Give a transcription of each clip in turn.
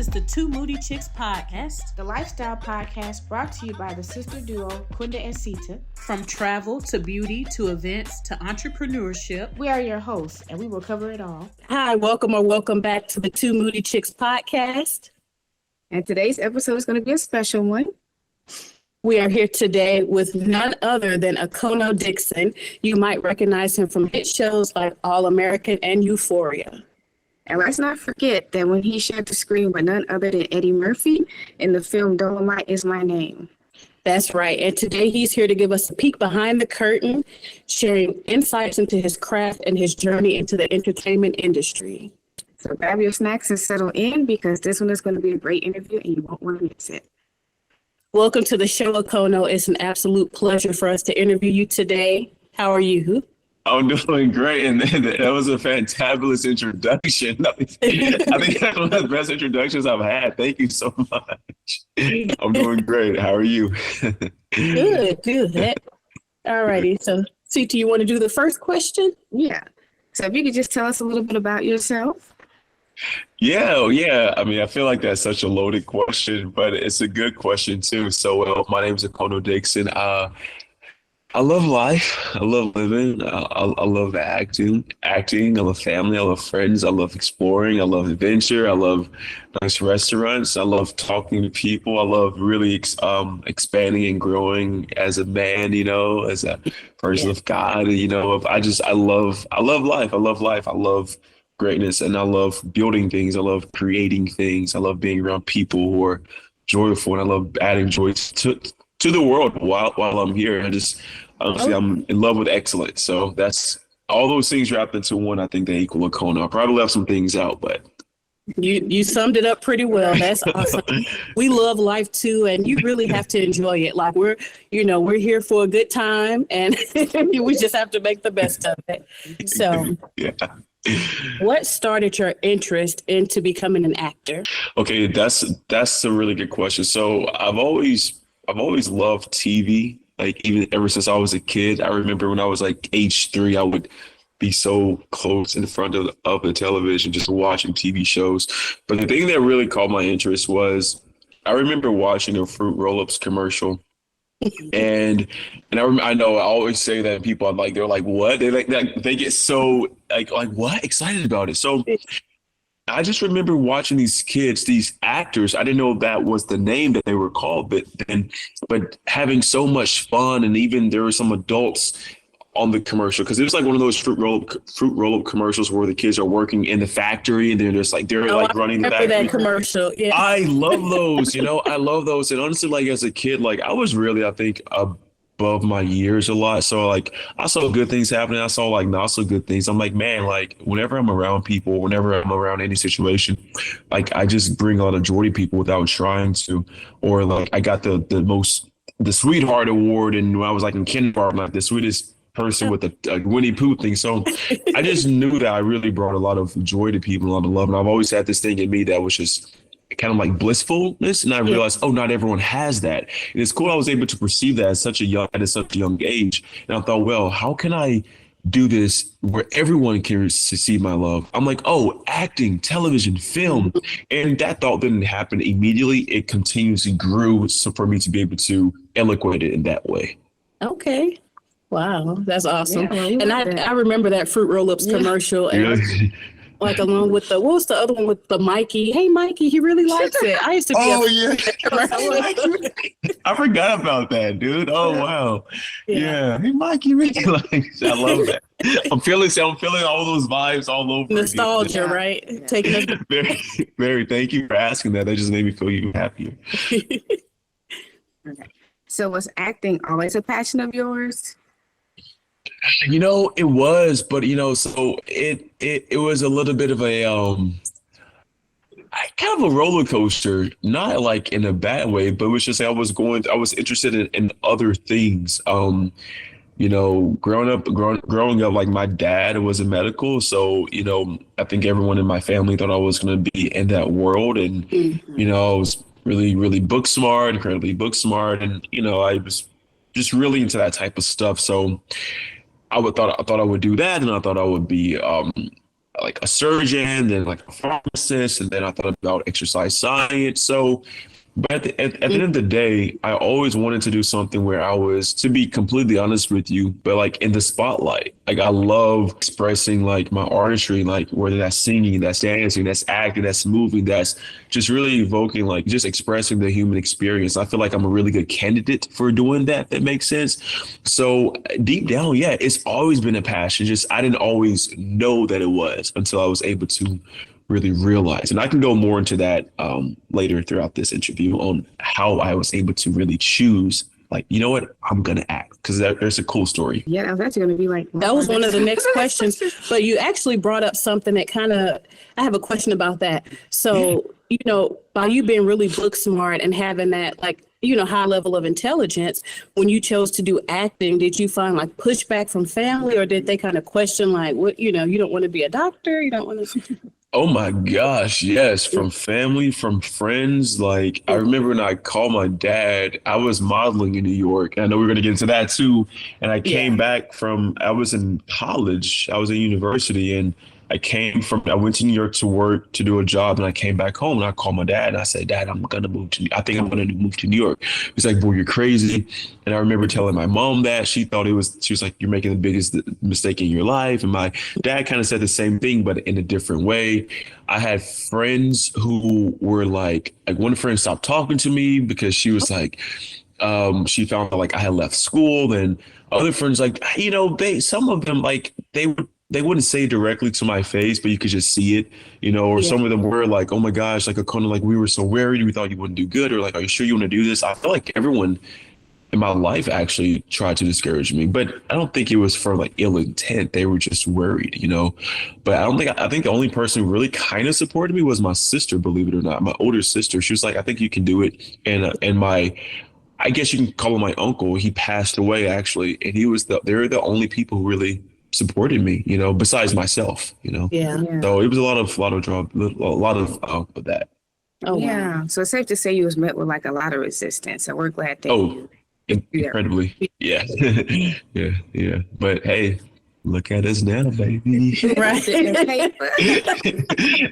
is the Two Moody Chicks podcast, the lifestyle podcast brought to you by the sister duo Kunda and Sita. From travel to beauty to events to entrepreneurship. We are your hosts, and we will cover it all. Hi, welcome back to the Two Moody Chicks podcast. And today's episode is going to be a special one. We are here today with none other than Akono Dixon. You might recognize him from hit shows like All American and Euphoria. And let's not forget that when he shared the screen with none other than Eddie Murphy in the film Dolomite Is My Name. That's right. And today he's here to give us a peek behind the curtain, sharing insights into his craft and his journey into the entertainment industry. So grab your snacks and settle in because this one is going to be a great interview and you won't want to miss it. Welcome to the show, Akono. It's an absolute pleasure for us to interview you today. How are you? I'm doing great, and that was a fantabulous introduction. I think that's one of the best introductions I've had. Thank you so much. I'm doing great. How are you? Good. All righty. So, Sita, you want to do the first question? Yeah. So if you could just tell us a little bit about yourself. Yeah. I mean, I feel like that's such a loaded question, but it's a good question too. So, my name is Akono Dixon. I love life. I love living. I love acting. I love family. I love friends. I love exploring. I love adventure. I love nice restaurants. I love talking to people. I love really expanding and growing as a man, as a person of God. I love life. I love life. I love greatness, and I love building things. I love creating things. I love being around people who are joyful, and I love adding joy to the world while I'm here. I'm in love with excellence. So that's all those things wrapped into one. I think they equal Akono. I probably left some things out, but you summed it up pretty well. That's awesome. We love life too, and you really have to enjoy it. Like we're here for a good time, and we just have to make the best of it. So, yeah. What started your interest into becoming an actor? Okay, that's a really good question. So I've always loved TV. Like even ever since I was a kid, I remember when I was like age 3, I would be so close in front of the television, just watching TV shows. But the thing that really caught my interest was I remember watching a Fruit Roll-Ups commercial. and I know I always say that people are like, they're like, what? They get so like what? Excited about it. So I just remember watching these kids, these actors. I didn't know that was the name that they were called, but having so much fun. And even there were some adults on the commercial because it was like one of those fruit roll-up commercials where the kids are working in the factory and they're just like running the factory. That commercial. Yeah. I love those, I love those. And honestly, like as a kid, like I was really, I think, above my years a lot. So like I saw good things happening. I saw like not so good things. I'm like, man, like whenever I'm around people, whenever I'm around any situation, like I just bring a lot of joy to people without trying to. Or like I got the sweetheart award, and when I was like in kindergarten, like the sweetest person with a Winnie Pooh thing. So I just knew that I really brought a lot of joy to people, a lot of love. And I've always had this thing in me that was just kind of like blissfulness. And I realized, not everyone has that. And it's cool I was able to perceive that at such a young age. And I thought, well, how can I do this where everyone can see my love? I'm like, acting, television, film. And that thought didn't happen immediately. It continuously grew for me to be able to eloquate it in that way. Okay. Wow, that's awesome. Yeah, and I remember that Fruit Roll-Ups commercial. And like along with what was the other one with the Mikey? Hey, Mikey, he really likes it. I used to be I forgot about that, dude. Oh, wow. Yeah. Hey, Mikey really likes it. I love that. I'm feeling all those vibes all over. Nostalgia, right? Yeah. Taking us. Very, very. Thank you for asking that. That just made me feel even happier. Okay. So was acting always a passion of yours? It was, but so it was a little bit of a kind of a roller coaster, not like in a bad way, but it was just I was interested in other things. Growing up, like my dad was in medical, so I think everyone in my family thought I was going to be in that world, and I was really, really incredibly book smart, and I was just really into that type of stuff. So I thought I would do that, and I thought I would be like a surgeon, then like a pharmacist, and then I thought about exercise science. So, but at the end of the day, I always wanted to do something where I was, to be completely honest with you, but like in the spotlight. Like I love expressing like my artistry, like whether that's singing, that's dancing, that's acting, that's moving, that's just really evoking, like just expressing the human experience. I feel like I'm a really good candidate for doing that. That makes sense. So deep down, yeah, it's always been a passion. Just I didn't always know that it was until I was able to really realize. And I can go more into that later throughout this interview on how I was able to really choose, like, you know what, I'm going to act, because there's a cool story. Yeah, I was actually going to be like, That was one of the next questions, but you actually brought up something that kind of, I have a question about that. So, you know, by you being really book smart and having that, like, you know, high level of intelligence, when you chose to do acting, did you find like pushback from family, or did they kind of question like, what, you know, you don't want to be a doctor, you don't want to? Oh my gosh, yes, from family, from friends. Like I remember when I called my dad, I was modeling in New York. I know we're going to get into that too. And I came back I was in college, I was in university, and I went to New York to work to do a job, and I came back home and I called my dad and I said, Dad, I think I'm going to move to New York. He's like, boy, you're crazy. And I remember telling my mom that. She was like, you're making the biggest mistake in your life. And my dad kind of said the same thing, but in a different way. I had friends who were like one friend stopped talking to me because she was like, she found out like I had left school. Then other friends, like, you know, some of them, like they wouldn't say directly to my face, but you could just see it, you know, or some of them were like, oh my gosh, like Akono, like we were so worried, we thought you wouldn't do good, or like, are you sure you want to do this? I feel like everyone in my life actually tried to discourage me, but I don't think it was for like ill intent. They were just worried, you know. But I think the only person who really kind of supported me was my sister, believe it or not. My older sister, she was like, I think you can do it. And I guess you can call him my uncle. He passed away actually, and they're the only people who really supported me, you know, besides myself, you know. Yeah. So it was a lot of that. Oh, yeah. wow. So it's safe to say you was met with like a lot of resistance. So we're glad that Incredibly. Yeah. Yeah. But hey, look at us now, baby. Right.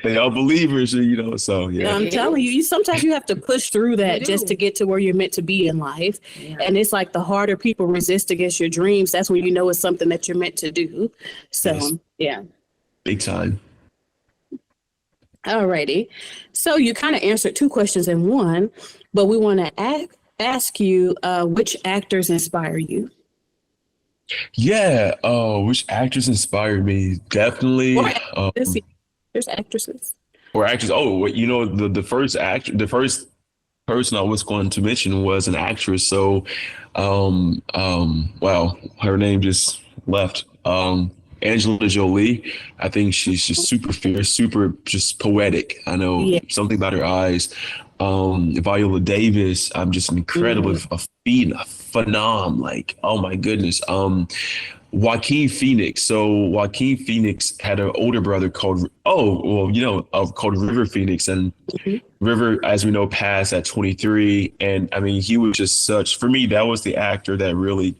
They are believers, you know, so yeah. I'm telling you, sometimes you have to push through that You just do. to get to where you're meant to be in life. Yeah. And it's like the harder people resist against your dreams, that's when you know it's something that you're meant to do. So, Yes. yeah. Big time. Alrighty. So you kind of answered two questions in one, but we want to ask you which actors inspire you? Yeah. Which actors inspired me? Definitely. There's actresses. Or actors. Oh, you know, the first person I was going to mention was an actress. So, wow, her name just left. Angelina Jolie. I think she's just super fierce, super just poetic. I know something about her eyes. Viola Davis, I'm just an incredible, a phenom. Like, oh my goodness. Joaquin Phoenix. So Joaquin Phoenix had an older brother called River Phoenix, and River, as we know, passed at 23. And I mean, he was just for me, that was the actor that really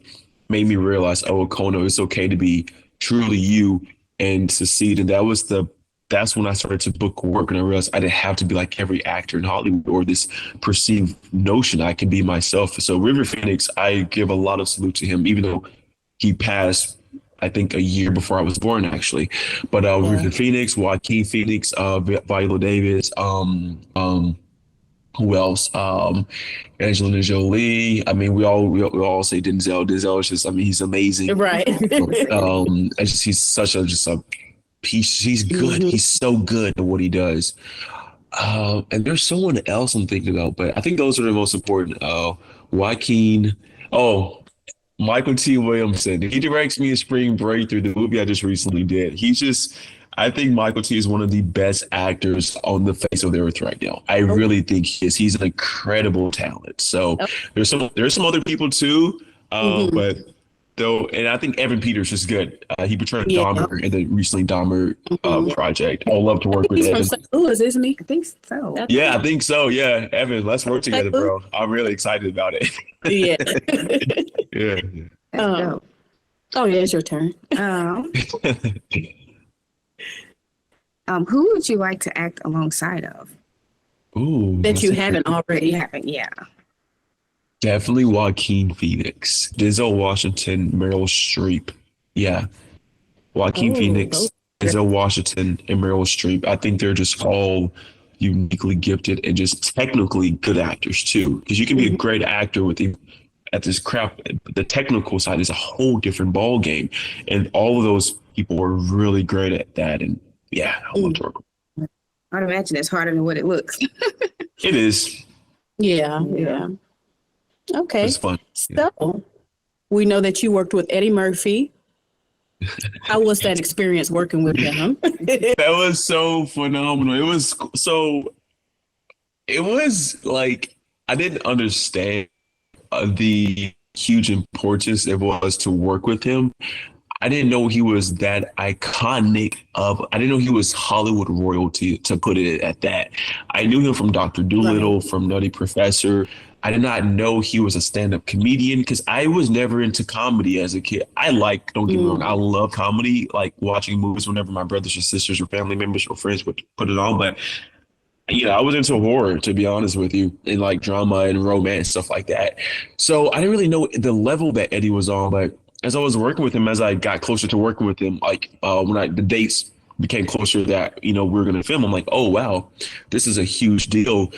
made me realize, oh, Akono, it's okay to be truly you and succeed. And that's when I started to book work, and I realized I didn't have to be like every actor in Hollywood or this perceived notion. I can be myself. So River Phoenix, I give a lot of salute to him, even though he passed, I think, a year before I was born, actually. But River Phoenix, Joaquin Phoenix, Viola Davis, who else? Angelina Jolie. I mean, we all say Denzel. Denzel is just, I mean, he's amazing. Right. He's such a piece. He's good. He's so good at what he does. And there's someone else I'm thinking about, but I think those are the most important. Joaquin. Oh, Michael T. Williamson. He directs me in Spring Breakthrough, the movie I just recently did. I think Michael T. is one of the best actors on the face of the earth right now. I really think he is. He's an incredible talent. So there's some other people too, but though, and I think Evan Peters is good. He portrayed Dahmer in the recently Dahmer project. I'd love to work with He's Evan. from St. Louis, isn't he? I think so. Yeah, I think so. Yeah, Evan, let's work together, bro. I'm really excited about it. Yeah. Yeah. That's dope. Oh, yeah, it's your turn. Who would you like to act alongside of? Ooh, That that's you a haven't That already. you haven't, yeah. definitely Joaquin Phoenix, Denzel Washington, Meryl Streep. Yeah, Joaquin Oh, those. Phoenix, Denzel Washington, and Meryl Streep. I think they're just all uniquely gifted and just technically good actors too. Because you can be a Mhm. great actor with at this crap. The technical side is a whole different ball game, and all of those people were really great at that. And yeah, I love Mm. to work. I'd imagine it's harder than what it looks. It is. Yeah, Yeah. yeah. Okay. It's fun. Yeah. So we know that you worked with Eddie Murphy. How was that experience working with him? That was so phenomenal. It was like I didn't understand the huge importance it was to work with him. I didn't know he was that iconic of, I didn't know he was Hollywood royalty, to put it at that. I knew him from Dr. Dolittle, Right. from Nutty Professor. I did not know he was a stand-up comedian because I was never into comedy as a kid. Don't get me wrong, I love comedy, like watching movies whenever my brothers or sisters or family members or friends would put it on. But I was into horror, to be honest with you, and like drama and romance, stuff like that. So I didn't really know the level that Eddie was on. But as I was working with him, as I got closer to working with him, like the dates became closer that, we were going to film, I'm like, oh, wow, this is a huge deal.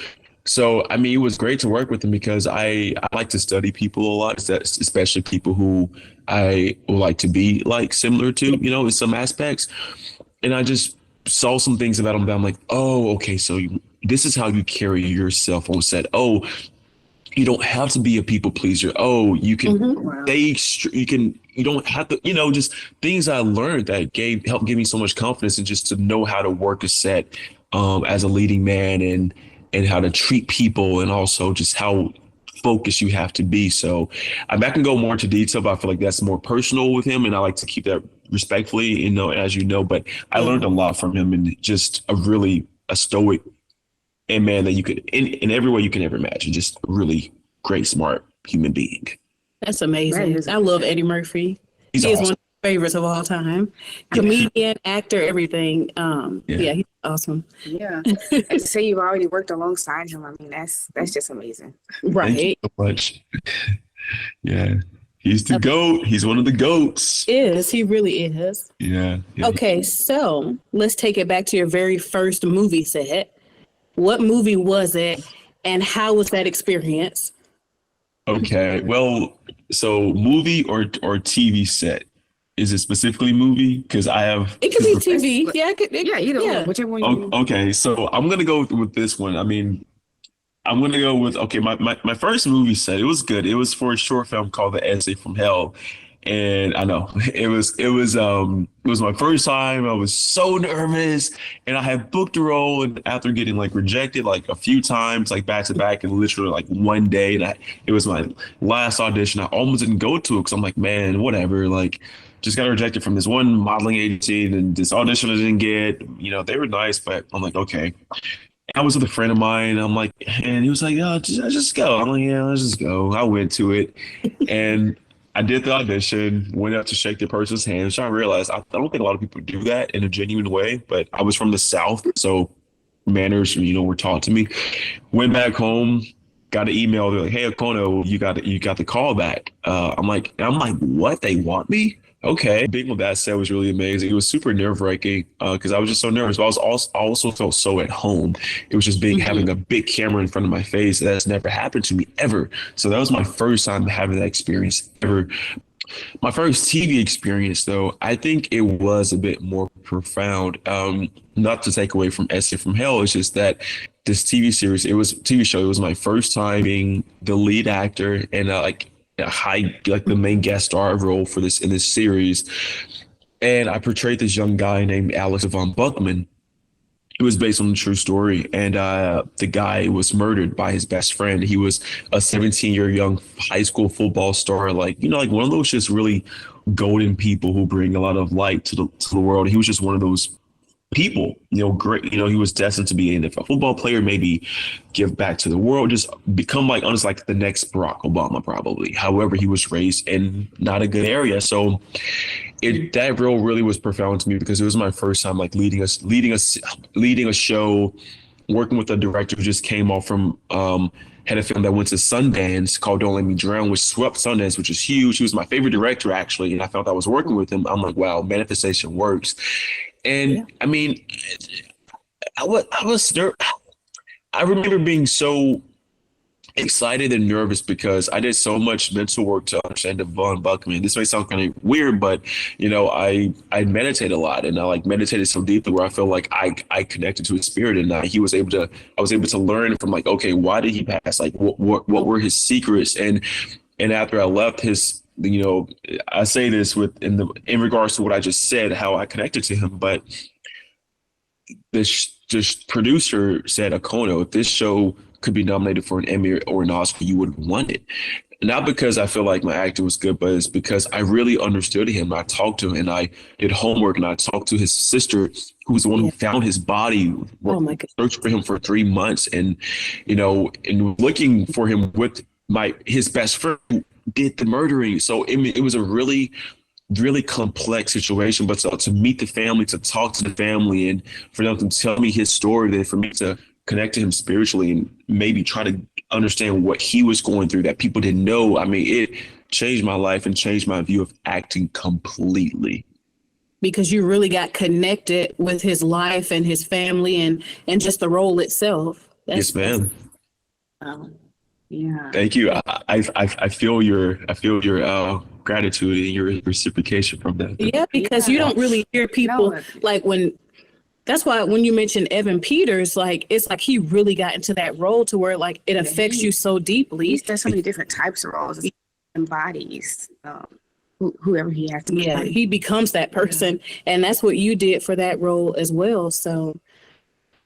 So, I mean, it was great to work with him because I like to study people a lot, especially people who I would like to be like similar to, in some aspects. And I just saw some things about him that I'm like, oh, okay, so this is how you carry yourself on set. Oh, you don't have to be a people pleaser. Oh, you can Wow. you don't have to, just things I learned that helped give me so much confidence and just to know how to work a set as a leading man and how to treat people and also just how focused you have to be. So I'm not gonna go more into detail, but I feel like that's more personal with him, and I like to keep that respectfully, as you know. But I learned a lot from him, and just a stoic and man that you could in every way you can ever imagine. Just a really great, smart human being. That's That amazing. is I love Eddie Murphy. He's He is one awesome. of my favorites of all time. Yeah. Comedian, actor, everything. Yeah. Yeah, he's awesome. Yeah. And to say you've already worked alongside him, I mean, that's just amazing. Thank you Right. so much. Yeah. He's the GOAT. He's one of the GOATs. He really is. Yeah. Yeah. Okay, so let's take it back to your very first movie set. What movie was it, and how was that experience? Okay. Well, so movie or TV set? Is it specifically movie? Because I have. It could be TV. Yeah, Yeah, either one, whichever one you Okay, so I'm gonna go with this one. I mean, I'm gonna go with my first movie set. It was good. It was for a short film called The Essay from Hell. And I know it was my first time. I was so nervous, and I had booked the role, and after getting like rejected like a few times, like back to back, and literally like one day, and it was my last audition. I almost didn't go to it because I'm like, man, whatever. Like, just got rejected from this one modeling agency, and this audition I didn't get. They were nice, but I'm like, okay. I was with a friend of mine. I'm like, and he was like, "Oh, just go." I'm like, "Yeah, let's just go." I went to it, and I did the audition. Went up to shake the person's hand. So I realized I don't think a lot of people do that in a genuine way. But I was from the South, so manners, were taught to me. Went back home, got an email. They're like, "Hey, Akono, you got the call back." I'm like, "What? They want me?" Okay. Being with that set was really amazing. It was super nerve wracking because I was just so nervous. But I also felt so at home. It was just having a big camera in front of my face. That's never happened to me ever. So that was my first time having that experience ever. My first TV experience, though, I think it was a bit more profound. Not to take away from Essay from Hell, it's just that this TV show. It was my first time being the lead actor and a high, like the main guest star role in this series. And I portrayed this young guy named Alex von Buckman. It was based on a true story. And the guy was murdered by his best friend. He was a 17-year young high school football star, like one of those just really golden people who bring a lot of light to the world. He was just one of those people, great, he was destined to be an NFL football player, maybe give back to the world, just become like honest, like the next Barack Obama, probably. However, he was raised in not a good area. So that role really was profound to me because it was my first time like leading a show, working with a director who just came off from had a film that went to Sundance called Don't Let Me Drown, which swept Sundance, which is huge. He was my favorite director, actually. And I felt I was working with him. I'm like, wow, manifestation works. And I mean, I remember being so excited and nervous because I did so much mental work to understand Devon Buckman. This may sound kind of weird, but I meditate a lot, and I like meditated so deeply where I feel like I connected to his spirit, and I was able to learn from like, okay, why did he pass? Like, what were his secrets? And after I left his, I say this in regards to what I just said, how I connected to him, but this producer said, Akono, if this show could be nominated for an Emmy or an Oscar, you would have won it. Not because I feel like my acting was good, but it's because I really understood him. I talked to him and I did homework, and I talked to his sister, who was the one who found his body, searched for him for 3 months, and and looking for him with his best friend who did the murdering. So it was a really complex situation, but to meet the family, to talk to the family, and for them to tell me his story, then for me to connect to him spiritually and maybe try to understand what he was going through that people didn't know. I mean, it changed my life and changed my view of acting completely. Because you really got connected with his life and his family and just the role itself. Yes, ma'am. Yeah. Thank you. I feel your gratitude and your reciprocation from that. Yeah, because you don't really hear people like that's why when you mentioned Evan Peters, like it's like he really got into that role to where like it affects you so deeply. He's done so many different types of roles. He embodies whoever he has to be. Yeah, he becomes that person, and that's what you did for that role as well. So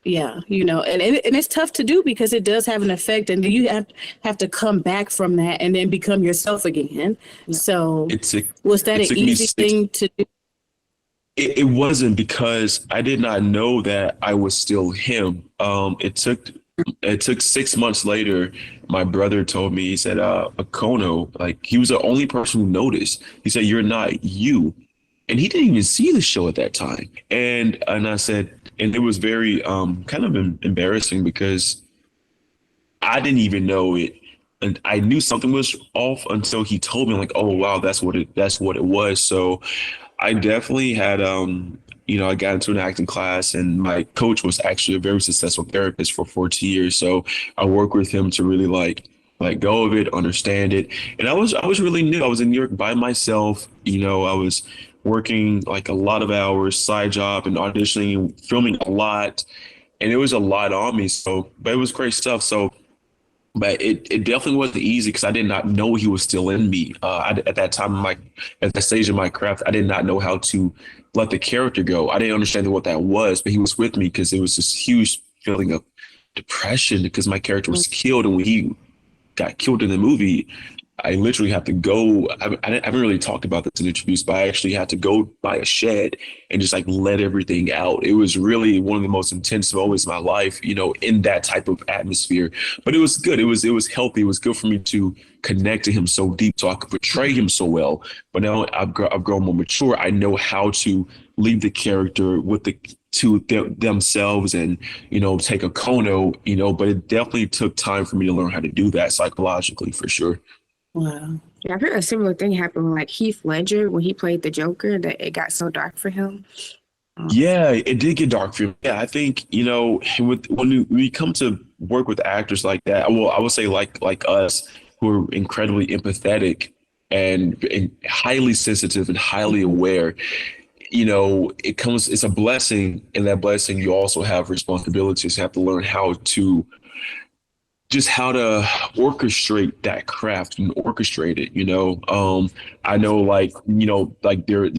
yeah, and it's tough to do because it does have an effect, and you have to come back from that and then become yourself again. So was that an easy thing to do? It wasn't, because I did not know that I was still him. It took 6 months later. My brother told me, he said, Akono, like he was the only person who noticed. He said, you're not you. And he didn't even see the show at that time. And I said, and it was very kind of embarrassing because I didn't even know it. And I knew something was off until he told me, like, oh, wow, that's what it was. So I definitely had, I got into an acting class, and my coach was actually a very successful therapist for 40 years. So I worked with him to really like go of it, understand it. And I was really new. I was in New York by myself. I was working like a lot of hours, side job, and auditioning, filming a lot. And it was a lot on me. So, but it was great stuff. So, but it definitely wasn't easy because I did not know he was still in me. At that time, at that stage of my craft, I did not know how to let the character go. I didn't understand what that was, but he was with me because it was this huge feeling of depression because my character was killed. And when he got killed in the movie, I literally had to go. I haven't really talked about this in interviews, but I actually had to go by a shed and just like let everything out. It was really one of the most intense moments of my life, in that type of atmosphere. But it was good. It was healthy. It was good for me to connect to him so deep so I could portray him so well. But now I've grown more mature. I know how to leave the character with themselves and, take Akono, but it definitely took time for me to learn how to do that psychologically, for sure. Wow. Yeah, I've heard a similar thing happen with like Heath Ledger when he played the Joker, that it got so dark for him. Yeah, it did get dark for him. Yeah, I think, when we come to work with actors like that, well, I would say like us who are incredibly empathetic and highly sensitive and highly aware, it's a blessing. And that blessing, you also have responsibilities. You have to learn how to orchestrate that craft and orchestrate it, I know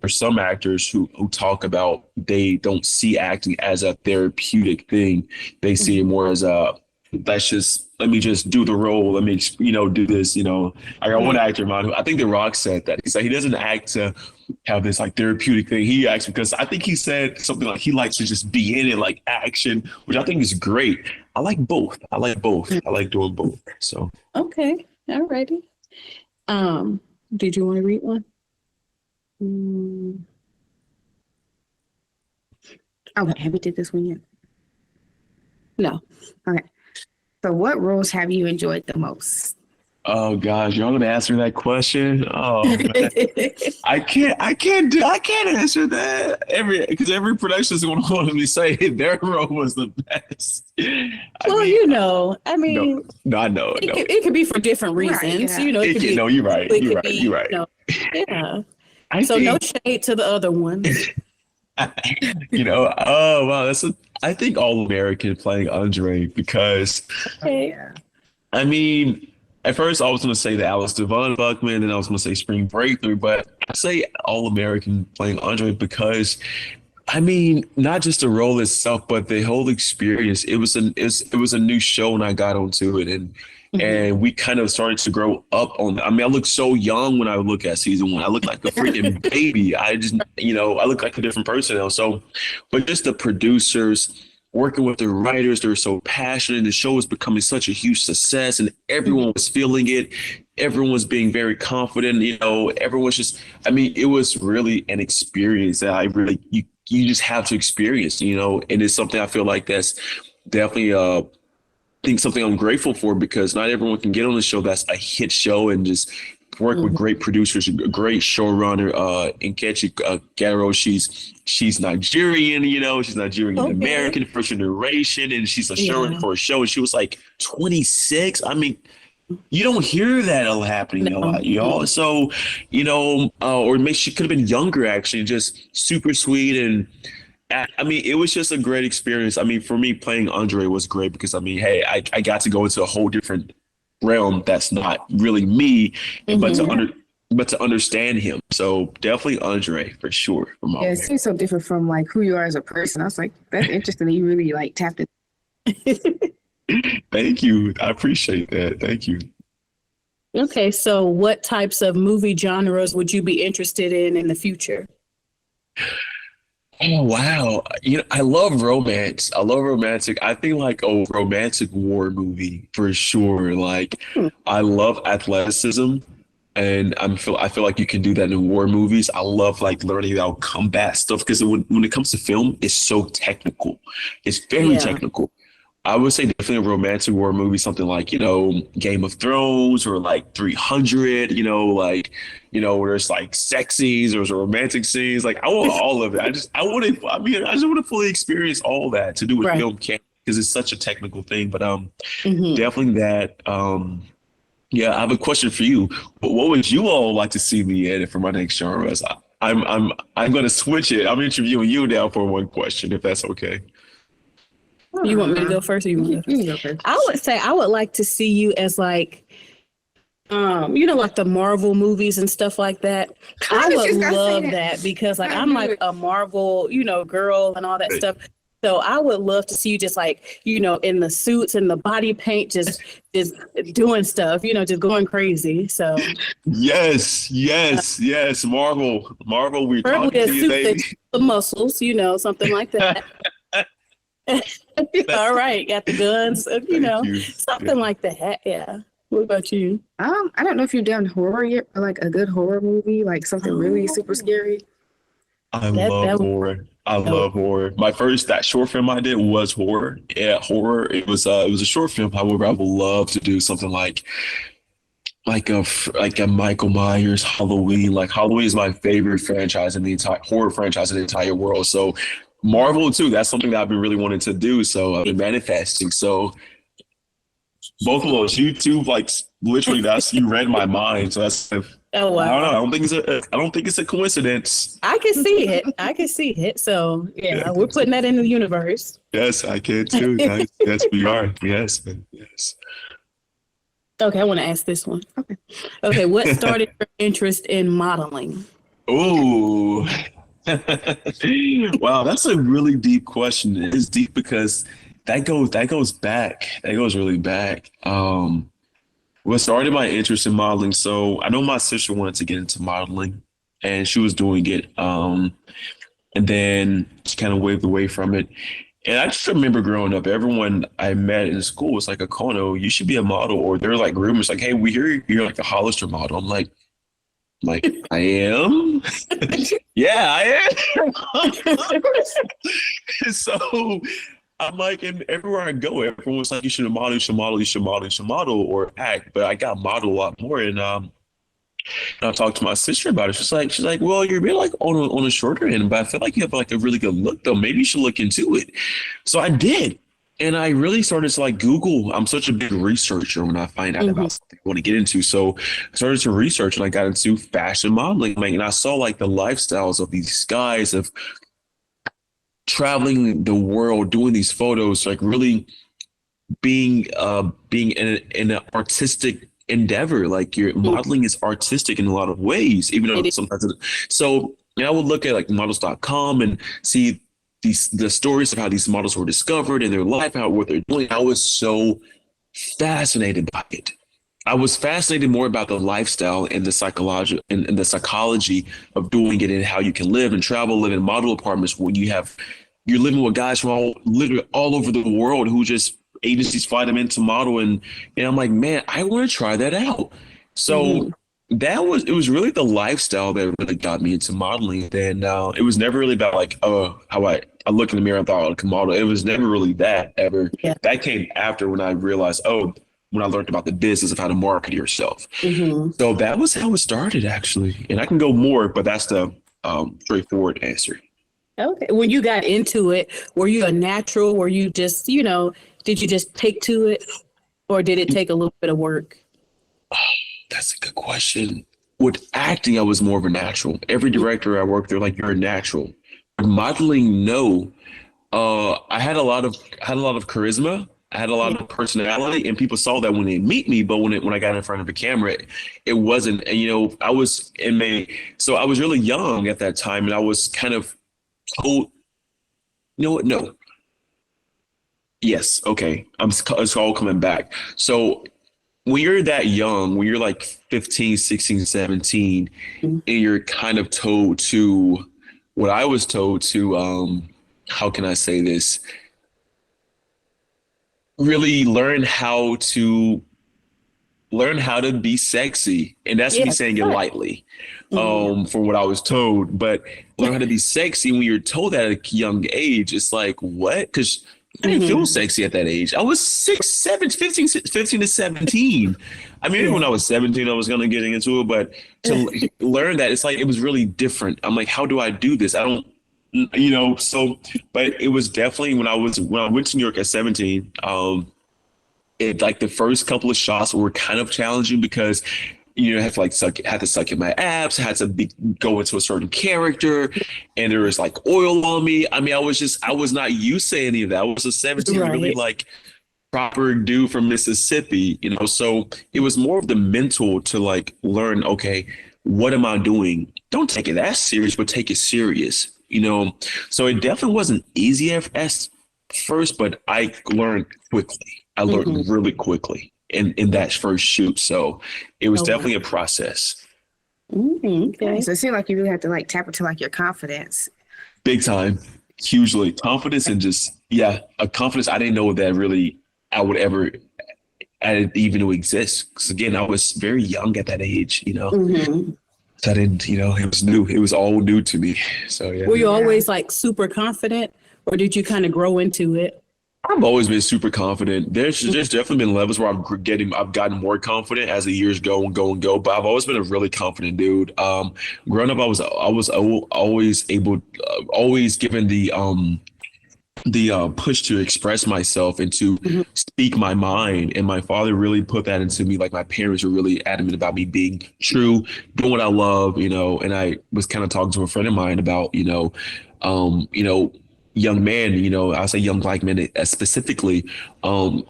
there's some actors who talk about they don't see acting as a therapeutic thing. They see it more as let's just just do the role. Let me, do this. I got one actor in mind who I think The Rock said that. He said he doesn't act to have this like therapeutic thing. He acts because I think he said something like he likes to just be in it, like action, which I think is great. I like both. I like doing both. So Okay. All righty. Did you want to read one? Okay, have you did this one yet? No. Okay. So what roles have you enjoyed the most? oh gosh, y'all gonna answer that question? Oh man. I can't answer that because every production is gonna want me to say their role was the best. I mean, no, I know. it could be for different reasons. Right, yeah. It could be, No, you're right. it You're could right. be, You're right. Yeah. I So think, no shade to the other ones. oh wow, I think All American playing Andre because Okay. Yeah. I mean, at first I was gonna say the Alice Devon Buckman, and I was gonna say Spring Breakthrough, but I say All American playing Andre because I mean, not just the role itself, but the whole experience. It was a new show when I got onto it, and we kind of started to grow up on. I mean, I look so young when I look at season 1. I look like a freaking baby. I just, I look like a different person now. So, but just the producers working with the writers, they're so passionate. The show was becoming such a huge success, and everyone was feeling it. Everyone was being very confident. Everyone's just. I mean, it was really an experience that I really you just have to experience. And it's something I feel like that's definitely think something I'm grateful for because not everyone can get on the show that's a hit show and just work with great producers, a great showrunner, Nkechi Garo. She's Nigerian, she's Nigerian American, first generation, and she's a showrunner for a show. And she was like 26. I mean, you don't hear that happening a lot, y'all. So, or maybe she could have been younger, actually, just super sweet. And I mean, it was just a great experience. I mean, for me, playing Andre was great because, I mean, hey, I got to go into a whole different realm that's not really me, but to understand him. So definitely Andre for sure. Yeah, it seems so different from like who you are as a person. I was like, that's interesting that you really like tapped it. Thank you. I appreciate that. Thank you. Okay, so what types of movie genres would you be interested in the future? Oh, wow. I love romance. I love romantic. I think like a romantic war movie for sure. Like I love athleticism and I feel like you can do that in war movies. I love like learning about combat stuff because when it comes to film, it's so technical. It's very technical. I would say definitely a romantic war movie, something like, Game of Thrones or like 300, where it's like sex scenes or romantic scenes. Like I want all of it. I just want to fully experience all that to do with film can because it's such a technical thing. But definitely that. Yeah, I have a question for you. What would you all like to see me in for my next genres? I'm going to switch it. I'm interviewing you now for one question, if that's okay. You want me to go first or you want me to go first? I would say I would like to see you as like, like the Marvel movies and stuff like that. I would love that because like I'm like a Marvel, girl and all that stuff. So I would love to see you just like, in the suits and the body paint, just doing stuff, just going crazy. So yes, Marvel, we're talking to you, baby. The muscles, something like that. All right, got the guns, something like that. Yeah. What about you? I don't know if you've done horror yet, or like a good horror movie, like something really super scary. I love horror. I love horror. My first that short film I did was horror. Yeah, horror. It was a short film. However, I would love to do something like a Michael Myers Halloween. Like Halloween is my favorite franchise in the entire horror franchise in the entire world. So Marvel too. That's something that I've been really wanting to do. So I've been manifesting. So both of those, you two, like literally, you read my mind. So that's. Oh wow! I don't know. I don't think it's a coincidence. I can see it. So yeah, we're putting that in the universe. Yes, I can too. Yes, we are. Yes. Okay, I want to ask this one. Okay, what started your interest in modeling? Ooh. Wow, that's a really deep question. It's deep because that goes back. That goes really back. What started my interest in modeling? So I know my sister wanted to get into modeling, and she was doing it. And then she kind of waved away from it. And I just remember growing up, everyone I met in school was like, Akono, you should be a model. Or they're like rumors like, hey, we hear you're like a Hollister model. I'm like, I am? Yeah, I am. So I'm like, and everywhere I go, everyone's like, you should model, you should model, you should model, you should model or act. But I got modeled a lot more. And I talked to my sister about it. She's like, well, you're a bit like on a shorter end, but I feel like you have like a really good look though. Maybe you should look into it. So I did. And I really started to like Google. I'm such a big researcher when I find out about something I want to get into. So I started to research and I got into fashion modeling. Like, and I saw like the lifestyles of these guys of traveling the world, doing these photos, like really being in an artistic endeavor. Like your modeling is artistic in a lot of ways, even though sometimes so I would look at like models.com and see the stories of how these models were discovered in their life, what they're doing. I was so fascinated by it. I was fascinated more about the lifestyle and the psychology and the psychology of doing it and how you can live and travel, live in model apartments when you're living with guys from literally all over the world who just agencies fly them into model. And I'm like, man, I want to try that out. So it was really the lifestyle that really got me into modeling. And it was never really about like, how I look in the mirror and thought I could model. It was never really that ever. Yeah. That came after when I realized, when I learned about the business of how to market yourself. So that was how it started actually. And I can go more, but that's the straightforward answer. Okay. When you got into it, were you a natural? Were you just, did you just take to it or did it take a little bit of work? That's a good question. With acting, I was more of a natural. Every director I worked, they're like, you're a natural. With modeling, no. I had a lot of charisma. I had a lot of personality, and people saw that when they meet me. But when I got in front of the camera, it wasn't. And I was so I was really young at that time, and I was kind of told, what? No. Yes. Okay. It's all coming back. So when you're that young, when you're like 15, 16, 17, and you're kind of told to, what I was told to, how can I say this? Really learn how to be sexy. And that's me saying it lightly, from what I was told. But learn how to be sexy when you're told that at a young age, it's like, what? Because I didn't feel sexy at that age. I was 15 to 17. I mean, even when I was 17, I was going to get into it. But to learn that, it's like, it was really different. I'm like, how do I do this? I don't, so, but it was definitely when I went to New York at 17, it like the first couple of shots were kind of challenging because had to suck in my abs, had to go into a certain character, and there was like oil on me. I mean, I was not used to any of that. I was a 17, really like proper dude from Mississippi, so it was more of the mental to like learn, okay, what am I doing? Don't take it that serious, but take it serious, so it definitely wasn't easy at first, but I learned quickly. I learned really quickly in that first shoot. So it was definitely a process. Okay. So it seemed like you really had to like tap into like your confidence. Big time. Hugely. Confidence and just, a confidence I didn't know that really I would ever even exist. Because again, I was very young at that age, So I didn't, it was new. It was all new to me. So yeah. Were you always like super confident or did you kind of grow into it? I've always been super confident. There's definitely been levels where I've gotten more confident as the years go and go and go. But I've always been a really confident dude. Growing up, I was always able, always given the push to express myself and to speak my mind. And my father really put that into me. Like my parents were really adamant about me being true, doing what I love, and I was kind of talking to a friend of mine about, young man, I say young black men specifically, I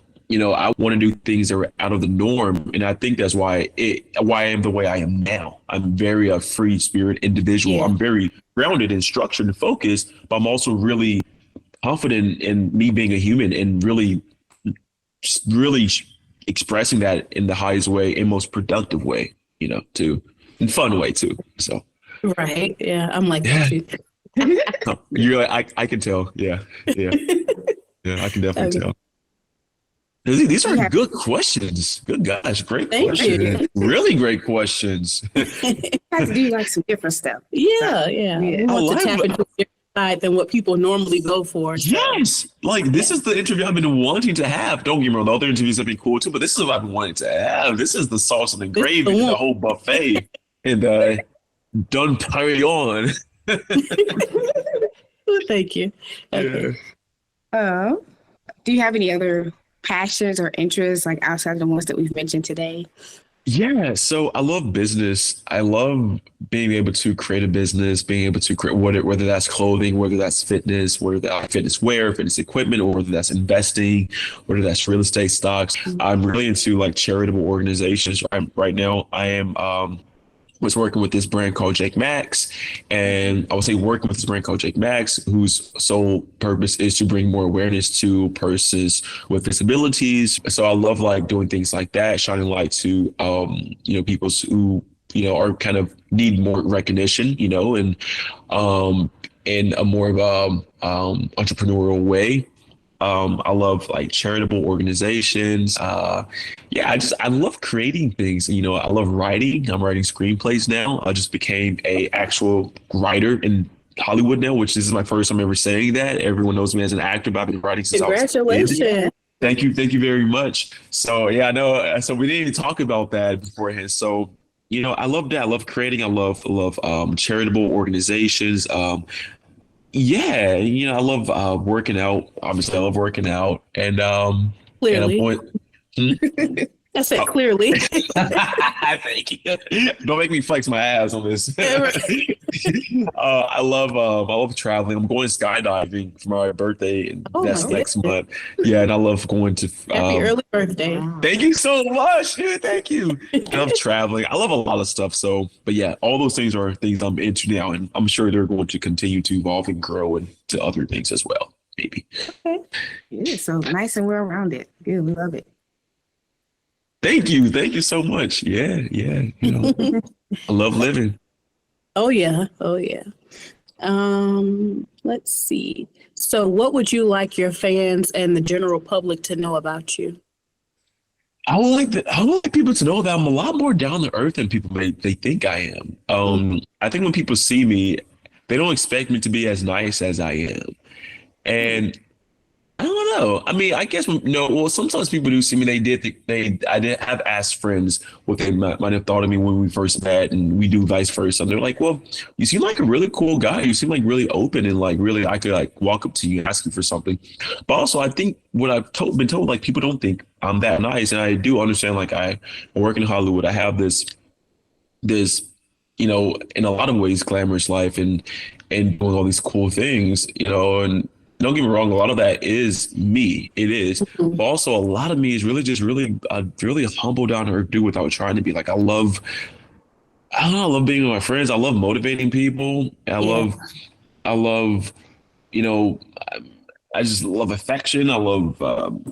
want to do things that are out of the norm. And I think that's why I am the way I am now. I'm very a free spirit individual. Yeah. I'm very grounded and structured and focused, but I'm also really confident in me being a human and really expressing that in the highest way and most productive way, too, and fun way too. So Right. Yeah. I'm like that yeah, too. you're like I can tell. Yeah, yeah, yeah. I can definitely Okay. tell. These are Yeah. good questions. Good gosh, great Thank questions. you. Really great questions. You have to do like some different stuff. Yeah. Yeah. We Yeah. want to I tap love into a different side than what people normally go for. So, Yes, like this is the interview I've been wanting to have. Don't get me wrong, the other interviews have been cool too, but this is what I've been wanting to have. This is the sauce and the this is the gravy, the one. whole buffet, and done carry on. Thank you. Okay. Yeah. Do you have any other passions or interests like outside of the ones that we've mentioned today? Yeah, so I love business. I love being able to create a business, being able to create whether that's clothing, whether that's fitness, whether that's fitness wear, fitness equipment, or whether that's investing, whether that's real estate stocks. I'm really into like charitable organizations. Right now, I am was working with this brand called Jake Max, and I would say working with this brand called Jake Max, whose sole purpose is to bring more awareness to persons with disabilities. So I love like doing things like that, shining light to people who are kind of need more recognition, and in a more of entrepreneurial way. I love like charitable organizations. I love creating things. I love writing. I'm writing screenplays now. I just became a actual writer in Hollywood now, which this is my first time ever saying that. Everyone knows me as an actor, but I've been writing since I was a kid. Congratulations. Thank you very much. So yeah, I know. So we didn't even talk about that beforehand. So I love that. I love creating. I love charitable organizations. I love working out. Obviously, I love working out, and I'm Clearly. going. I said clearly. Thank you. Don't make me flex my ass on this. I love traveling. I'm going skydiving for my birthday, and Oh, that's my next goodness. month. Yeah, and I love going to. Happy early birthday. Thank you so much, dude. Thank you. I love traveling. I love a lot of stuff. So, but yeah, all those things are things I'm into now, and I'm sure they're going to continue to evolve and grow into other things as well. Maybe. Yeah, so nice and well rounded. Good, we love it. Thank you so much. Yeah. I love living. Oh yeah. Let's see. So what would you like your fans and the general public to know about you? I would like people to know that I'm a lot more down to earth than people they think I am. I think when people see me, they don't expect me to be as nice as I am. And I don't know. I mean, I guess sometimes people do see me. I did have asked friends what they might have thought of me when we first met, and we do vice versa. And they're like, "Well, you seem like a really cool guy. You seem like really open and like really I could like walk up to you and ask you for something." But also, I think what been told, like people don't think I'm that nice, and I do understand. Like I work in Hollywood. I have this in a lot of ways glamorous life and doing all these cool things, and. Don't get me wrong, a lot of that is me. It is. Mhm. But also a lot of me is really just really humble down to earth dude without trying to be like I love being with my friends. I love motivating people. I love, I just love affection. I love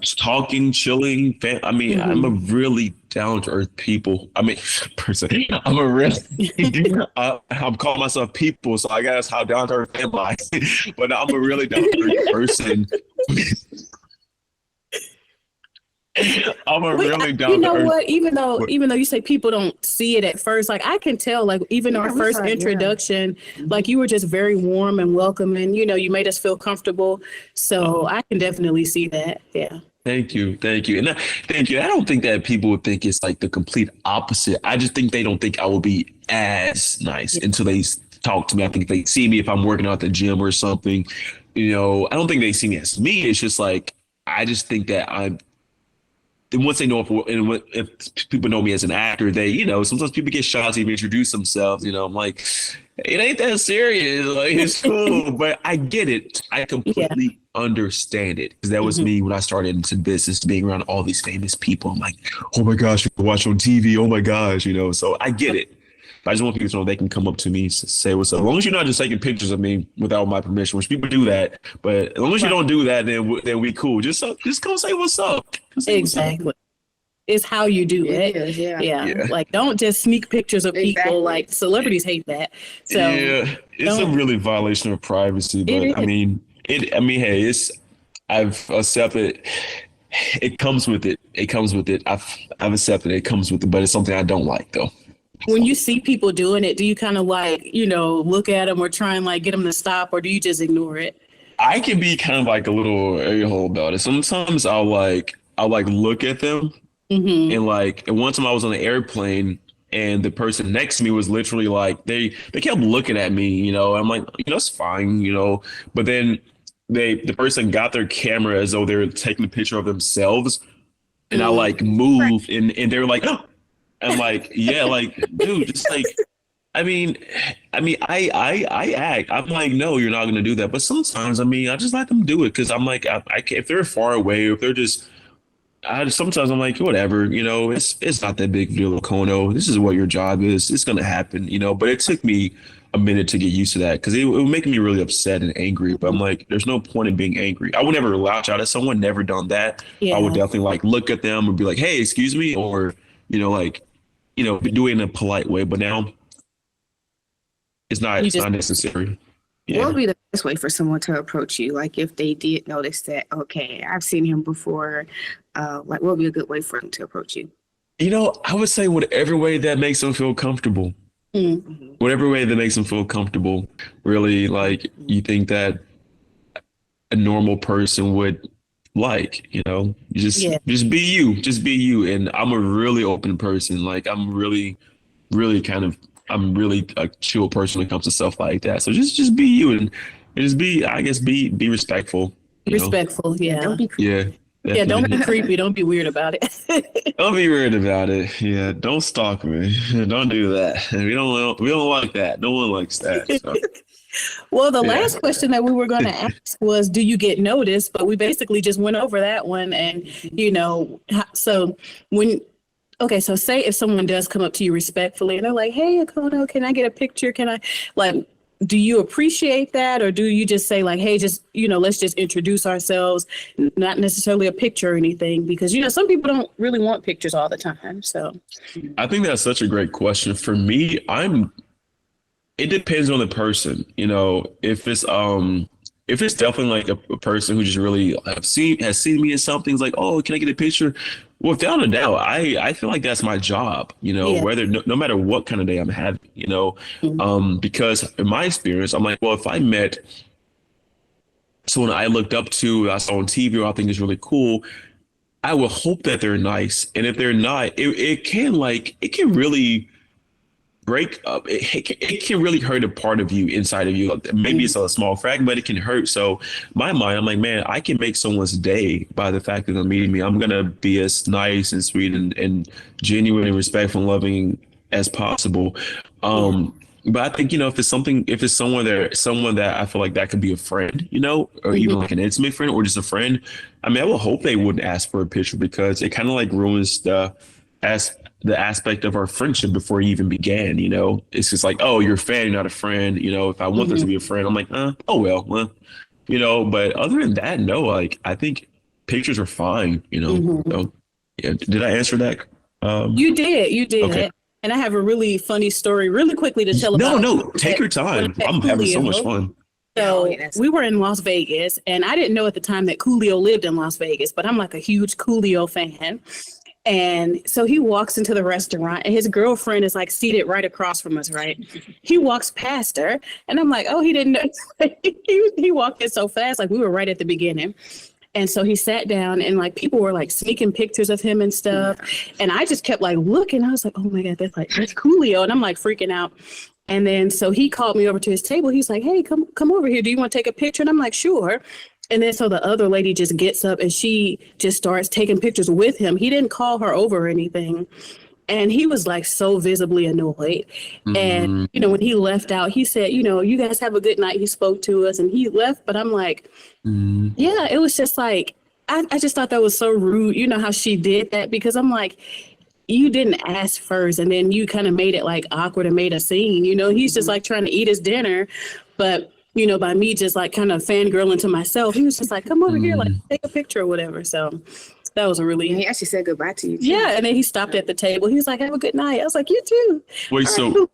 just talking, chilling. I'm a really down to earth person. I'm a really, I'm calling myself people. So I guess how down to earth am I? But I'm a really down to earth person. I'm a really down to earth. You know what? Even though you say people don't see it at first, like I can tell, like even our first introduction, like you were just very warm and welcoming. You made us feel comfortable. So I can definitely see that. Yeah. Thank you. Thank you. And thank you. I don't think that people would think it's like the complete opposite. I just think they don't think I will be as nice until they talk to me. I think they see me if I'm working out at the gym or something. I don't think they see me as me. It's just like, I just think that once they know if people know me as an actor, they, sometimes people get shy to even introduce themselves. I'm like, it ain't that serious. Like, it's cool. But I get it. I completely understand it. Because that was me when I started into business, being around all these famous people. I'm like, oh my gosh, you can watch on TV. Oh my gosh, so I get it. I just want people to know they can come up to me, say what's up. As long as you're not just taking pictures of me without my permission, which people do that. But as long as you don't do that, then we cool. Just come say what's up. Exactly. It's how you do it. Yeah. Like, don't just sneak pictures of people. Like, celebrities hate that. So yeah, it's a really violation of privacy. But I mean, hey, I've accepted. It comes with it. I've accepted it. It comes with it, but it's something I don't like though. When you see people doing it, do you kind of like, look at them or try and like get them to stop, or do you just ignore it? I can be kind of like a little a-hole about it. Sometimes I'll look at them. And one time I was on an airplane and the person next to me was literally like, they kept looking at me, I'm like, it's fine, but then the person got their camera as though they were taking a picture of themselves. And I like moved and they were like, oh, I'm like, yeah, like, dude, just like, I act. I'm like, no, you're not going to do that. But sometimes, I just let them do it. Cause I'm like, I can't, if they're far away, if they're just, sometimes I'm like, whatever, it's not that big deal, Akono. This is what your job is. It's going to happen, but it took me a minute to get used to that because it would make me really upset and angry. But I'm like, there's no point in being angry. I would never latch out at someone, never done that. Yeah. I would definitely like look at them and be like, hey, excuse me. Or, do it in a polite way. But now it's not necessary. Yeah. What would be the best way for someone to approach you? Like if they did notice that, okay, I've seen him before, what would be a good way for them to approach you? I would say whatever way that makes them feel comfortable. Mm-hmm. Whatever way that makes them feel comfortable. Really, like you think that a normal person would like, just be you. Just be you. And I'm a really open person. Like I'm really, really I'm really a chill person when it comes to stuff like that. So just be you and just be respectful. Respectful, yeah. Don't be creepy. Yeah. Yeah, don't be creepy. Don't be weird about it. Don't be weird about it. Yeah, don't stalk me. Don't do that. We don't like that. No one likes that. So. Well, the last question that we were going to ask was, do you get noticed? But we basically just went over that one. And, so so say if someone does come up to you respectfully and they're like, hey, Akono, can I get a picture? Can I do you appreciate that? Or do you just say like, hey, just, let's just introduce ourselves, not necessarily a picture or anything? Because, some people don't really want pictures all the time. So I think that's such a great question. For me, it depends on the person, if it's definitely like a person who just really has seen me in something, it's like, oh, can I get a picture? Well, without a doubt, I feel like that's my job, whether no matter what kind of day I'm having, because in my experience, I'm like, well, if I met someone I looked up to, I saw on TV, or I think is really cool, I will hope that they're nice. And if they're not, it can really break up. It can really hurt a part of you inside of you. Maybe it's a small fragment, but it can hurt. So my mind, I'm like, man, I can make someone's day by the fact that they're meeting me. I'm gonna be as nice and sweet and genuine and respectful and loving as possible. But I think, if it's someone that I feel like that could be a friend, or even like an intimate friend or just a friend, I will hope they wouldn't ask for a picture because it kind of like ruins the aspect of our friendship before you even began. It's just like, oh, you're a fan, you're not a friend. If I want them to be a friend, I'm like, oh well, but other than that, no, like I think pictures are fine, So, yeah. Did I answer that? You did. Okay. And I have a really funny story really quickly to tell about. No, take your time. I'm having so much fun. So we were in Las Vegas and I didn't know at the time that Coolio lived in Las Vegas, but I'm like a huge Coolio fan. And so he walks into the restaurant and his girlfriend is like seated right across from us, right? He walks past her and I'm like, oh, he didn't know. He walked in so fast, like we were right at the beginning. And so he sat down and like people were like sneaking pictures of him and stuff. And I just kept like looking. I was like, oh my God, that's Coolio. And I'm like freaking out. And then so he called me over to his table. He's like, hey, come over here. Do you want to take a picture? And I'm like, sure. And then so the other lady just gets up and she just starts taking pictures with him. He didn't call her over or anything. And he was like so visibly annoyed. Mm-hmm. And, when he left out, he said, you guys have a good night. He spoke to us and he left. But I'm like, yeah, it was just like, I just thought that was so rude. You know how she did that? Because I'm like, you didn't ask first, and then you kind of made it like awkward and made a scene. You know, he's just like trying to eat his dinner, but you know, by me just like kind of fangirling to myself, he was just like, "Come over here, like take a picture or whatever." So that was a really He actually said goodbye to you. Too. yeah. And then he stopped at the table. He was like, "Have a good night." I was like, "You too." Wait, so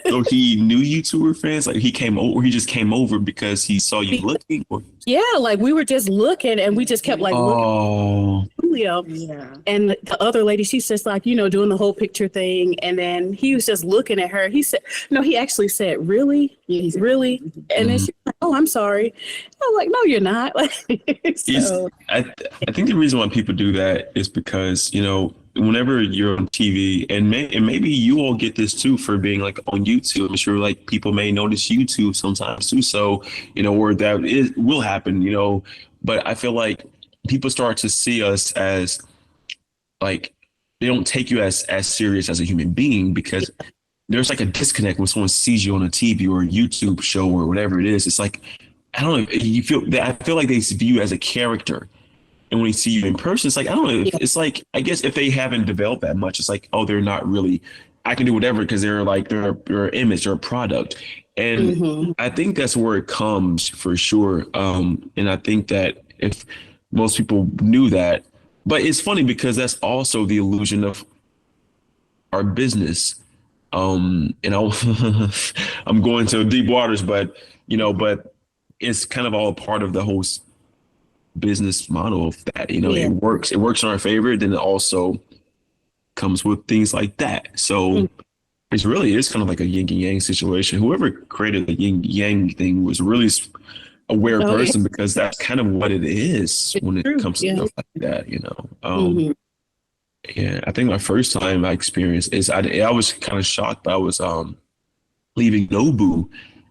so he knew you two were fans? Like he came over, he just came over because he saw you looking? Or? Yeah, like we were just looking, and we just kept like looking Oh, at Julio. Yeah. And the other lady, she's just like, you know, doing the whole picture thing. And then he was just looking at her. He said, no, he actually said, really? Yeah, he said, Really? And then she's like, oh, I'm sorry. I'm like, no, you're not. Like, so, I think the reason why people do that is because, you know, whenever you're on TV, and maybe you all get this too for being like on YouTube. I'm sure like people may notice YouTube sometimes too. So, you know, where that will happen, you know, but I feel like people start to see us as like, they don't take you as serious as a human being, because there's like a disconnect when someone sees you on a TV or a YouTube show or whatever it is. It's like, I don't know, you feel that, I feel like they view you as a character. And when they see you in person, it's like, I don't know, it's like, I guess if they haven't developed that much, it's like, oh, they're not really, I can do whatever because they're like, they're an image or a product. And I think that's where it comes for sure. And I think that if most people knew that, but it's funny because that's also the illusion of our business. And I'm going to deep waters, but, you know, but it's kind of all part of the whole business model of that, you know. It works in our favor, then it also comes with things like that. So it really is kind of like a yin and yang situation. Whoever created the yin yang thing was really aware person, because that's kind of what it is when it comes to stuff like that, you know. Yeah, I think my first time I experienced is I was kind of shocked, but I was leaving Nobu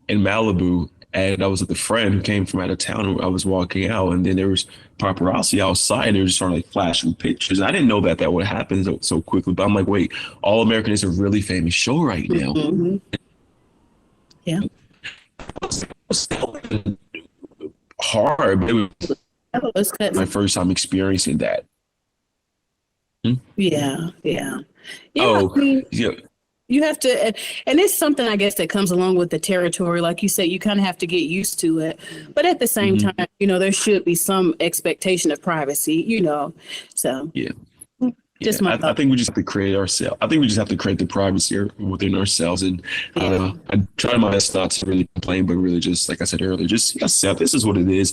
in Malibu. And I was with a friend who came from out of town, and I was walking out, and then there was paparazzi outside, and they were just starting like flashing pictures. I didn't know that would happen so quickly, but I'm like, wait, All American is a really famous show right now. Yeah. It's hard, but it was my first time experiencing that. Yeah. Oh, I mean, yeah. you have to, and it's something, I guess, that comes along with the territory. Like you said, you kind of have to get used to it. But at the same time, you know, there should be some expectation of privacy, you know. So, just my I think we just have to create ourselves. I think we just have to create the privacy within ourselves. And I try my best not to really complain, but really just, like I said earlier, just accept this is what it is.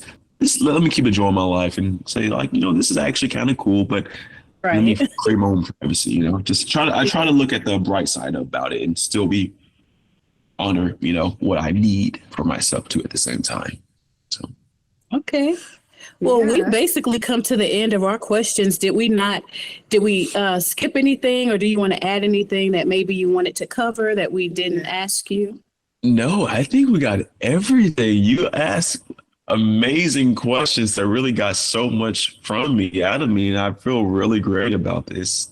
Let me keep enjoying my life and say, like, you know, this is actually kind of cool, but let me create my own privacy, you know. Just I try to look at the bright side about it and still be honor, you know, what I need for myself too at the same time. So okay. Well, we basically come to the end of our questions. Did we skip anything, or do you want to add anything that maybe you wanted to cover that we didn't ask you? No, I think we got everything. You asked amazing questions that really got so much from me, out of me, and I feel really great about this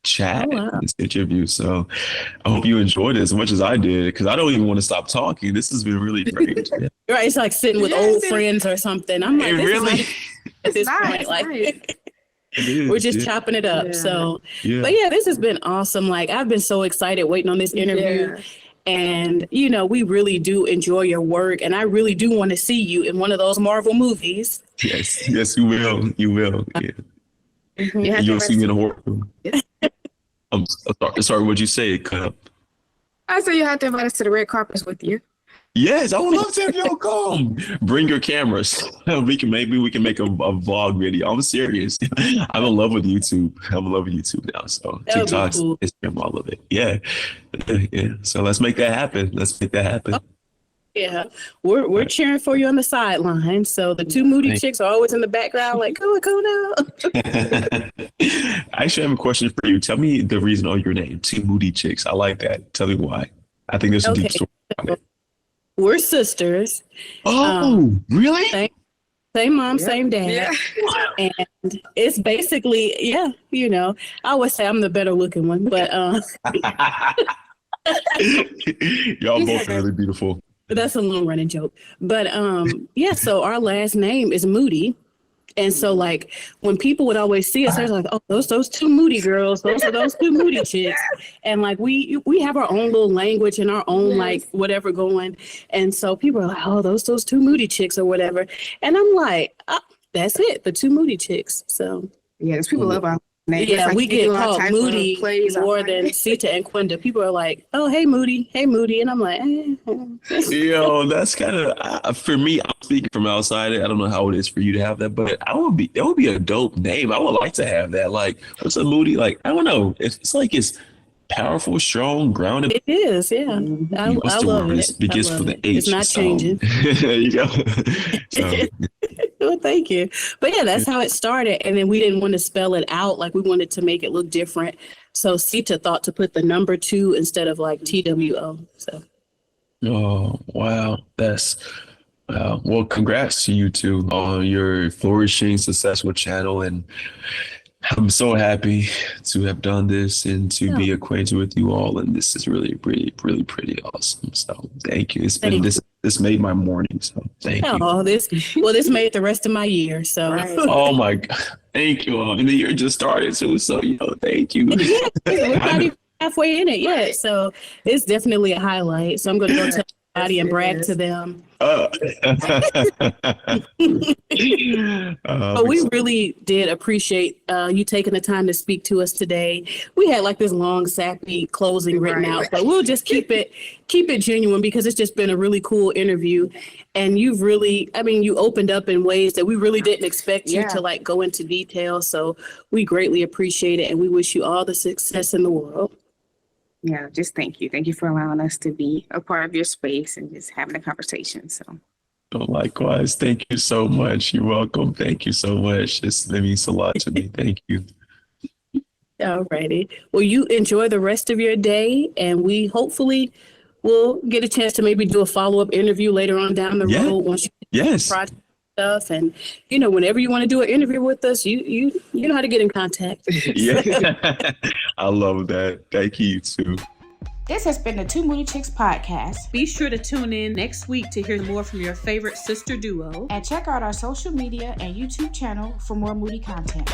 chat, this interview. So I hope you enjoyed it as much as I did, because I don't even want to stop talking. This has been really great. Right, it's like sitting with old friends or something. I'm like, at this nice, point, like. Nice. We're just chopping it up. So, but this has been awesome. Like, I've been so excited waiting on this interview. And, you know, we really do enjoy your work. And I really do want to see you in one of those Marvel movies. Yes, you will. You will. Yeah. You'll see me in a horror film. I'm sorry, what'd you say? I said you have to invite us to the red carpets with you. Yes, I would love to have y'all come. Bring your cameras. We can make a vlog video. I'm serious. I'm in love with YouTube. I'm in love with YouTube now. So TikTok, Instagram, all of it. Yeah. So let's make that happen. Yeah, we're cheering for you on the sideline. So the two moody chicks are always in the background, like, go now. I actually have a question for you. Tell me the reason of your name, Two Moody Chicks. I like that. Tell me why. I think there's a deep story about it. We're sisters. Oh, really? Same mom, same dad. Yeah. And it's basically, you know, I always say I'm the better looking one, but y'all both really beautiful. That's a long running joke. But so our last name is Moody. And so like when people would always see us, they're like, oh, those two moody girls, those are those two moody chicks. And like we have our own little language and our own like whatever going. And so people are like, oh, those two moody chicks or whatever. And I'm like, that's it, the two moody chicks. So yeah, those people love our name. yeah, Like we they do get all called type of Moody plays more on- than Sita and Quinda. People are like, oh, hey Moody, and I'm like, Yo, that's kind of for me. I'm speaking from outside. I don't know how it is for you to have that, but that would be a dope name. I would like to have that. Like, what's a Moody? Like, I don't know. It's like it's powerful, strong, grounded. it is, yeah. I What's the love word? it. It begins I with love the it. H. It's not so, changing. there you go. So, Well, thank you. But yeah, that's how it started. And then we didn't want to spell it out. Like we wanted to make it look different. So Sita thought to put the number 2 instead of like TWO. So. oh wow, that's wow. Well, congrats to you two on your flourishing, successful channel, and I'm so happy to have done this and to be acquainted with you all. And this is really, really, really pretty awesome. So thank you. It's been this made my morning. So thank you. Oh, this made the rest of my year. So Oh my God. Thank you. And the year just started too. So thank you. yeah, we're not even halfway in it yet. So it's definitely a highlight. So I'm gonna go tell everybody and brag to them. But we really did appreciate you taking the time to speak to us today. We had like this long, sappy closing written out, but we'll just keep it genuine because it's just been a really cool interview. And you've really, you opened up in ways that we really didn't expect you to like go into detail. So we greatly appreciate it, and we wish you all the success in the world. Yeah, just thank you. Thank you for allowing us to be a part of your space and just having a conversation. So likewise, thank you so much. You're welcome. Thank you so much. It means a lot to me. Thank you. All righty. Well, you enjoy the rest of your day, and we hopefully will get a chance to maybe do a follow-up interview later on down the road once you Yes. project stuff. And whenever you want to do an interview with us, you know how to get in contact. Yeah. I love that. Thank you too. This has been the Two Moody Chicks podcast. Be sure to tune in next week to hear more from your favorite sister duo. And check out our social media and YouTube channel for more Moody content.